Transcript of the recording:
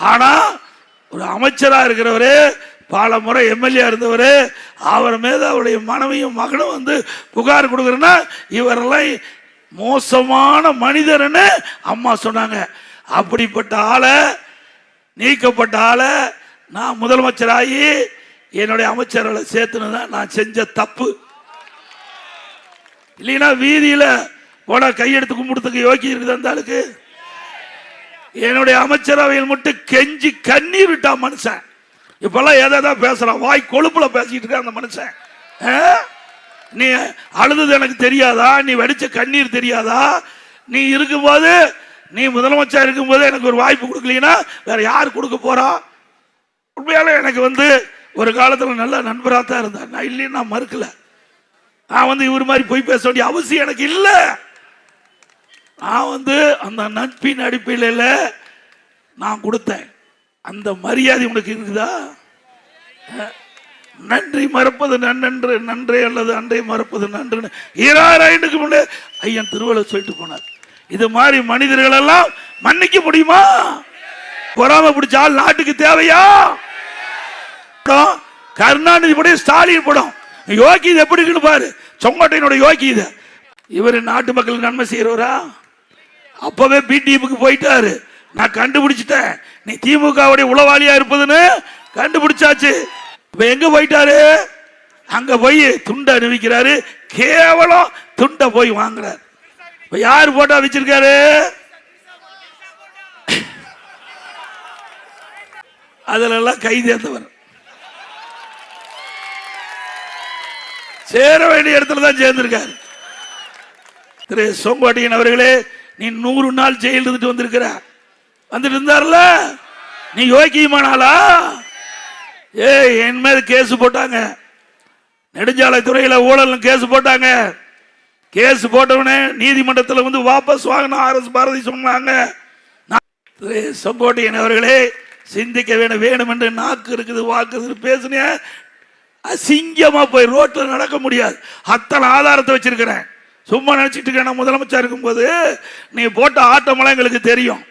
ஆனா ஒரு அமைச்சரா இருக்கிறவரு, பல முறை எம்எல்ஏ இருந்தவர், அவர் மீது அவருடைய மனைவியும் மகனும் வந்து புகார் கொடுக்குறேன்னா இவரெல்லாம் மோசமான மனிதர்னு அம்மா சொன்னாங்க. அப்படிப்பட்ட ஆளை, நீக்கப்பட்ட ஆளை நான் முதலமைச்சராகி என்னுடைய அமைச்சர்களை சேர்த்துனதான் நான் செஞ்ச தப்பு. இல்லைன்னா வீதியில போன கையெடுத்து கும்பிடுறதுக்கு யோகி இருக்குது அந்த ஆளுக்கு. என்னுடைய அமைச்சரவையில் மட்டும் கெஞ்சி கண்ணீர் விட்டா மனுஷன். இப்பெல்லாம் ஏதாவது பேசுறான், வாய் கொழுப்புல பேசிட்டு இருக்க அந்த மனுஷன். நீ அழுது எனக்கு தெரியாதா? நீ வடிச்ச கண்ணீர் தெரியாதா? நீ இருக்கும்போது, நீ முதலமைச்சர் இருக்கும்போது எனக்கு ஒரு வாய்ப்பு கொடுக்கலீங்கன்னா வேற யார் கொடுக்க போறா? உண்மையால எனக்கு வந்து ஒரு காலத்தில் நல்ல நண்பராக தான் இருந்தார். நான் இல்லைன்னு நான் மறுக்கல. நான் வந்து இவர் மாதிரி போய் பேச வேண்டிய அவசியம் எனக்கு இல்லை. நான் வந்து அந்த நட்பின் அடிப்படையில் நான் கொடுத்தேன். அந்த மரியாதை உனக்கு இருக்குதா? நன்றி மறப்பது நன்றன்று, நன்றே அல்லது அன்றை மறப்பது நன்று 2000 முன்னே ஐயன் திருவள்ளுவர் சொல்லிட்டு போனார். இது மாதிரி மனிதர்கள் எல்லாம் மன்னிக்க முடியுமா? பொறாம பிடிச்சால் நாட்டுக்கு தேவையா? கருணாநிதி படம், ஸ்டாலின் படம், யோகி இது எப்படி இருக்குன்னு பாரு. செங்கோட்டையனோட யோகி இது. இவர் நாட்டு மக்களுக்கு நன்மை செய்யறவரா? அப்பவே பிடிஎம்க்கு போயிட்டாரு. நான் கண்டுபிடிச்சிட்டேன், நீ திமுகவுடைய உளவாளியா இருப்பதுன்னு கண்டுபிடிச்சாச்சு. இப்ப எங்க போயிட்டாரு? அங்க போய் துண்டை அணிவிக்கிறாரு. கேவலம் துண்டை போய் வாங்குறாரு. இப்ப யாரு போட்டா வச்சிருக்காரு? அதுல எல்லாம் கைதேர்ந்தவர். சேர வேண்டிய இடத்துல தான் சேர்ந்திருக்காரு. திரு செங்கோட்டையன் அவர்களே, நீ 100 நாள் ஜெயில் இருந்துட்டு வந்திருக்கிற. வந்துட்டு இருந்தார்ல, நீ யோகியமானாலா? என் மேல கேஸ் போட்டாங்க, நெடுஞ்சாலைத்துறையில ஊழல் கேஸ் போட்டாங்க. கேஸ் போட்டவனே நீதிமன்றத்தில் வந்து வாபஸ் வாங்கின RS பாரதி சொன்னாங்க. செங்கோட்டையன் அவர்களே, சிந்திக்க வேணும் என்று நாக்கு இருக்குது, வாக்கு பேசுன அசிங்கமா போய் ரோட்ல நடக்க முடியாது. அத்தனை ஆதாரத்தை வச்சிருக்கிறேன். சும்மா நினைச்சிட்டு இருக்க. நான் முதலமைச்சர் இருக்கும்போது நீ போட்ட ஆட்டமெல்லாம் எங்களுக்கு தெரியும்.